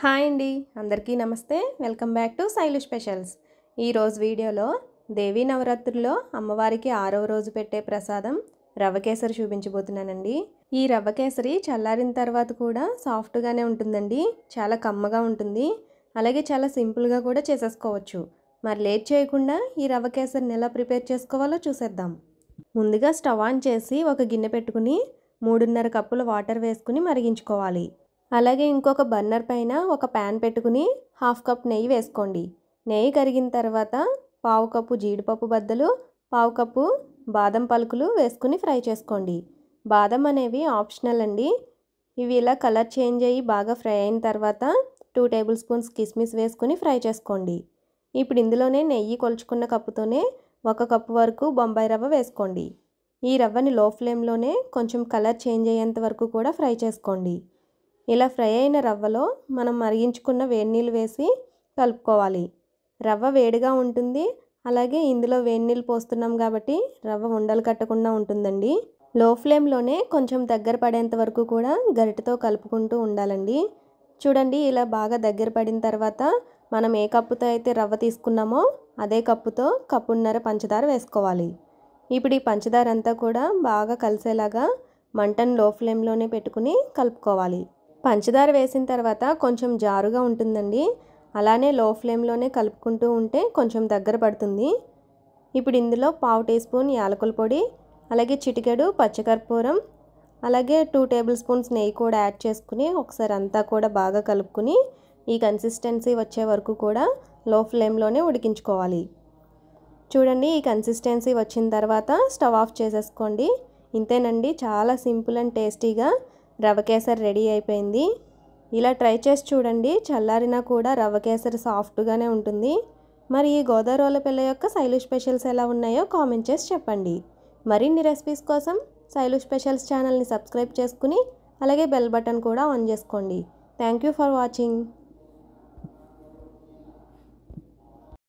Hi అండి, అందరికీ నమస్తే. Welcome back to Shailu specials. ఈరోజు వీడియోలో దేవీ నవరాత్రుల్లో అమ్మవారికి 6వ రోజు పెట్టే ప్రసాదం రవ్వ కేసరి చూపించబోతున్నానండి. ఈ రవ్వ కేసరి చల్లారిన తర్వాత కూడా సాఫ్ట్గానే ఉంటుందండి. చాలా కమ్మగా ఉంటుంది. అలాగే చాలా సింపుల్గా కూడా చేసేసుకోవచ్చు. మరి లేట్ చేయకుండా ఈ రవ్వ కేసరిని ఎలా ప్రిపేర్ చేసుకోవాలో చూసేద్దాం. ముందుగా స్టవ్ ఆన్ చేసి ఒక గిన్నె పెట్టుకుని 3.5 కప్పుల వాటర్ వేసుకుని మరిగించుకోవాలి. అలాగే ఇంకొక బర్నర్ పైన ఒక ప్యాన్ పెట్టుకుని 1/2 కప్ నెయ్యి వేసుకోండి. నెయ్యి కరిగిన తర్వాత 1/4 కప్పు జీడిపప్పు బద్దలు, 1/4 కప్పు బాదం పలుకులు వేసుకుని ఫ్రై చేసుకోండి. బాదం అనేవి ఆప్షనల్ అండి. ఇవి ఇలా కలర్ చేంజ్ అయ్యి బాగా ఫ్రై అయిన తర్వాత 2 టేబుల్ స్పూన్స్ కిస్మిస్ వేసుకుని ఫ్రై చేసుకోండి. ఇప్పుడు ఇందులోనే నెయ్యి కొలుచుకున్న కప్పుతోనే 1 కప్పు వరకు బొంబాయి రవ్వ వేసుకోండి. ఈ రవ్వని లో ఫ్లేమ్లోనే కొంచెం కలర్ చేంజ్ అయ్యేంత వరకు కూడా ఫ్రై చేసుకోండి. ఇలా ఫ్రై అయిన రవ్వలో మనం మరిగించుకున్న వేడి నీళ్ళు వేసి కలుపుకోవాలి. రవ్వ వేడిగా ఉంటుంది. అలాగే ఇందులో వేడి నీళ్ళు పోస్తున్నాం కాబట్టి రవ్వ ఉండలు కట్టకుండా ఉంటుందండి. లో ఫ్లేమ్లోనే కొంచెం దగ్గర పడేంత వరకు కూడా గరిటెతో కలుపుకుంటూ ఉండాలండి. చూడండి, ఇలా బాగా దగ్గర పడిన తర్వాత మనం ఏ కప్పుతో అయితే రవ్వ తీసుకున్నామో అదే కప్పుతో కప్పున్నర పంచదార వేసుకోవాలి. ఇప్పుడు ఈ పంచదార అంతా కూడా బాగా కలిసేలాగా మంటను లో ఫ్లేమ్లోనే పెట్టుకుని కలుపుకోవాలి. పంచదార వేసిన తర్వాత కొంచెం జారుగా ఉంటుందండి. అలానే లో ఫ్లేమ్లోనే కలుపుకుంటూ ఉంటే కొంచెం దగ్గర పడుతుంది. ఇప్పుడు ఇందులో 1/2 టీ స్పూన్ యాలకుల పొడి, అలాగే చిటికెడు పచ్చకర్పూరం, అలాగే 2 టేబుల్ స్పూన్స్ నెయ్యి కూడా యాడ్ చేసుకుని ఒకసారి అంతా కూడా బాగా కలుపుకుని ఈ కన్సిస్టెన్సీ వచ్చే వరకు కూడా లో ఫ్లేమ్లోనే ఉడికించుకోవాలి. చూడండి, ఈ కన్సిస్టెన్సీ వచ్చిన తర్వాత స్టవ్ ఆఫ్ చేసేసుకోండి. ఇంతేనండి, చాలా సింపుల్ అండ్ టేస్టీగా రవ్వ కేసరి రెడీ అయిపోయింది. ఇలా ట్రై చేసి చూడండి. చల్లారినా కూడా రవ్వ కేసరి సాఫ్ట్గానే ఉంటుంది. మరి ఈ గోదావరి పిల్ల యొక్క శైలు స్పెషల్స్ ఎలా ఉన్నాయో కామెంట్ చేసి చెప్పండి. మరిన్ని రెసిపీస్ కోసం శైలు స్పెషల్స్ ఛానల్ని సబ్స్క్రైబ్ చేసుకుని అలాగే బెల్ బటన్ కూడా ఆన్ చేసుకోండి. Thank you for watching.